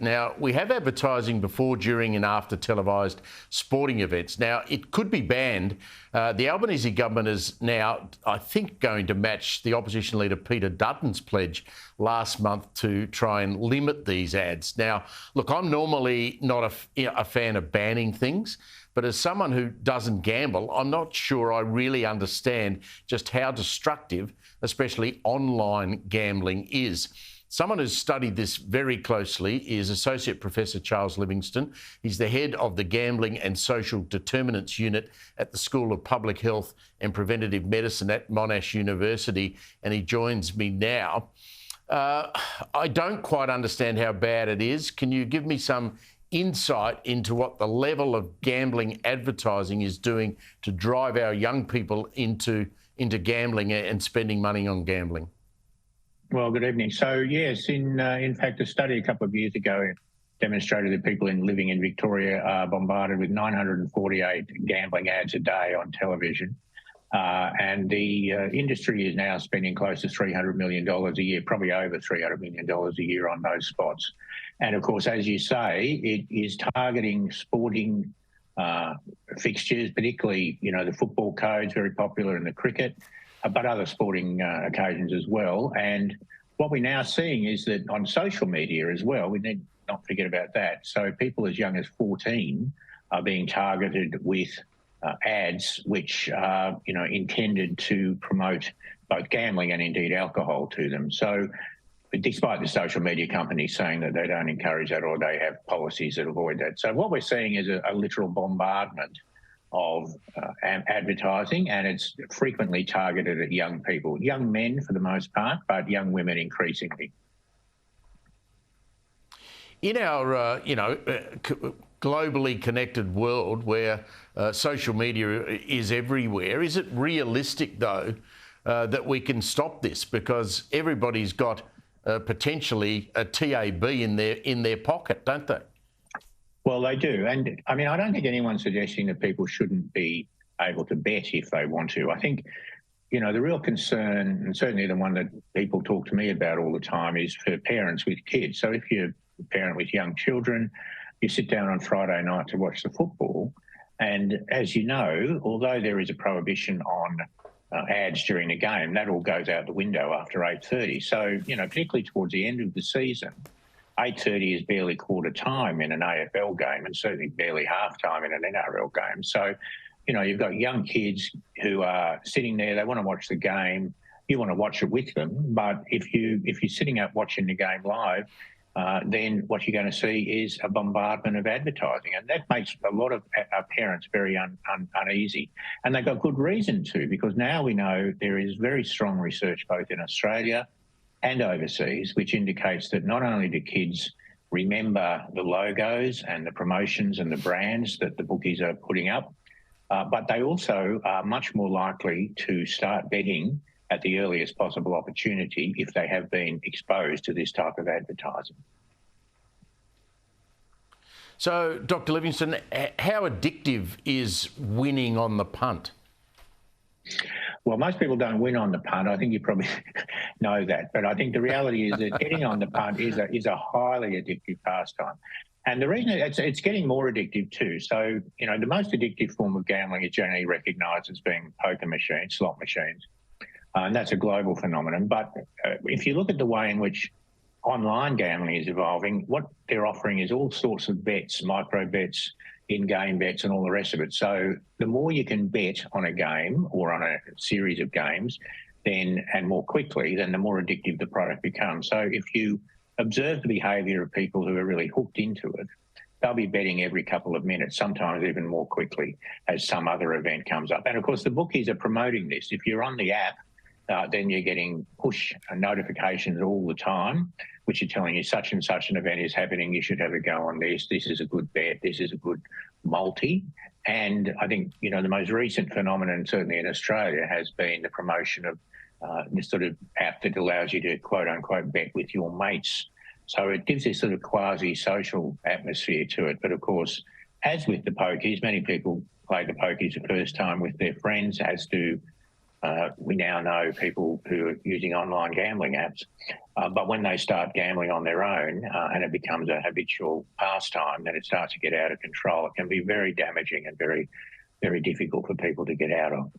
Now, we have advertising before, during and after televised sporting events. Now, it could be banned. The Albanese government is now, I think, going to match the opposition leader Peter Dutton's pledge last month to try and limit these ads. Now, look, I'm normally not a fan of banning things, but as someone who doesn't gamble, I'm not sure I really understand just how destructive, especially online gambling, is. Someone who's studied this very closely is Associate Professor Charles Livingstone. He's the head of the Gambling and Social Determinants Unit at the School of Public Health and Preventative Medicine at Monash University, and he joins me now. I don't quite understand how bad it is. Can you give me some insight into what the level of gambling advertising is doing to drive our young people into gambling and spending money on gambling? Well, good evening. So, yes, in fact, a study a couple of years ago demonstrated that people living in Victoria are bombarded with 948 gambling ads a day on television. And the industry is now spending close to $300 million a year, probably over $300 million a year on those spots. And, of course, as you say, it is targeting sporting fixtures, particularly, the football code's very popular in the cricket, but other sporting occasions as well. And what we're now seeing is that on social media as well, we need not forget about that. So people as young as 14 are being targeted with ads which are, intended to promote both gambling and indeed alcohol to them. So despite the social media companies saying that they don't encourage that or they have policies that avoid that. So what we're seeing is a literal bombardment of advertising, and it's frequently targeted at young people, young men for the most part, but young women increasingly. In our, globally connected world where social media is everywhere, is it realistic, though, that we can stop this? Because everybody's got potentially a TAB in their pocket, don't they? Well, they do. And I mean, I don't think anyone's suggesting that people shouldn't be able to bet if they want to. I think, the real concern, and certainly the one that people talk to me about all the time, is for parents with kids. So if you're a parent with young children, you sit down on Friday night to watch the football. And as you know, although there is a prohibition on ads during the game, that all goes out the window after 8:30. So, particularly towards the end of the season, 8:30 is barely quarter time in an AFL game and certainly barely half time in an NRL game. So, you've got young kids who are sitting there, they want to watch the game, you want to watch it with them, but if you're sitting up watching the game live, then what you're going to see is a bombardment of advertising. And that makes a lot of parents very uneasy. And they've got good reason to, because now we know there is very strong research both in Australia and overseas, which indicates that not only do kids remember the logos and the promotions and the brands that the bookies are putting up, but they also are much more likely to start betting at the earliest possible opportunity if they have been exposed to this type of advertising. So, Dr. Livingstone, how addictive is winning on the punt? Well, most people don't win on the punt. I think you probably know that. But I think the reality is that getting on the punt is a highly addictive pastime. And the reason it's getting more addictive too. So, the most addictive form of gambling is generally recognised as being poker machines, slot machines. And that's a global phenomenon. But if you look at the way in which online gambling is evolving, what they're offering is all sorts of bets, micro bets, in-game bets and all the rest of it. So the more you can bet on a game or on a series of games, and more quickly, then the more addictive the product becomes. So if you observe the behaviour of people who are really hooked into it, they'll be betting every couple of minutes, sometimes even more quickly as some other event comes up. And of course, the bookies are promoting this. If you're on the app, then you're getting push notifications all the time, which are telling you such and such an event is happening, you should have a go on this, this is a good bet, this is a good multi. And I think, the most recent phenomenon, certainly in Australia, has been the promotion of this sort of app that allows you to, quote unquote, bet with your mates. So it gives this sort of quasi-social atmosphere to it. But of course, as with the pokies, many people play the pokies the first time with their friends, as do We now know people who are using online gambling apps, but when they start gambling on their own and it becomes a habitual pastime, then it starts to get out of control. It can be very damaging and very, very difficult for people to get out of.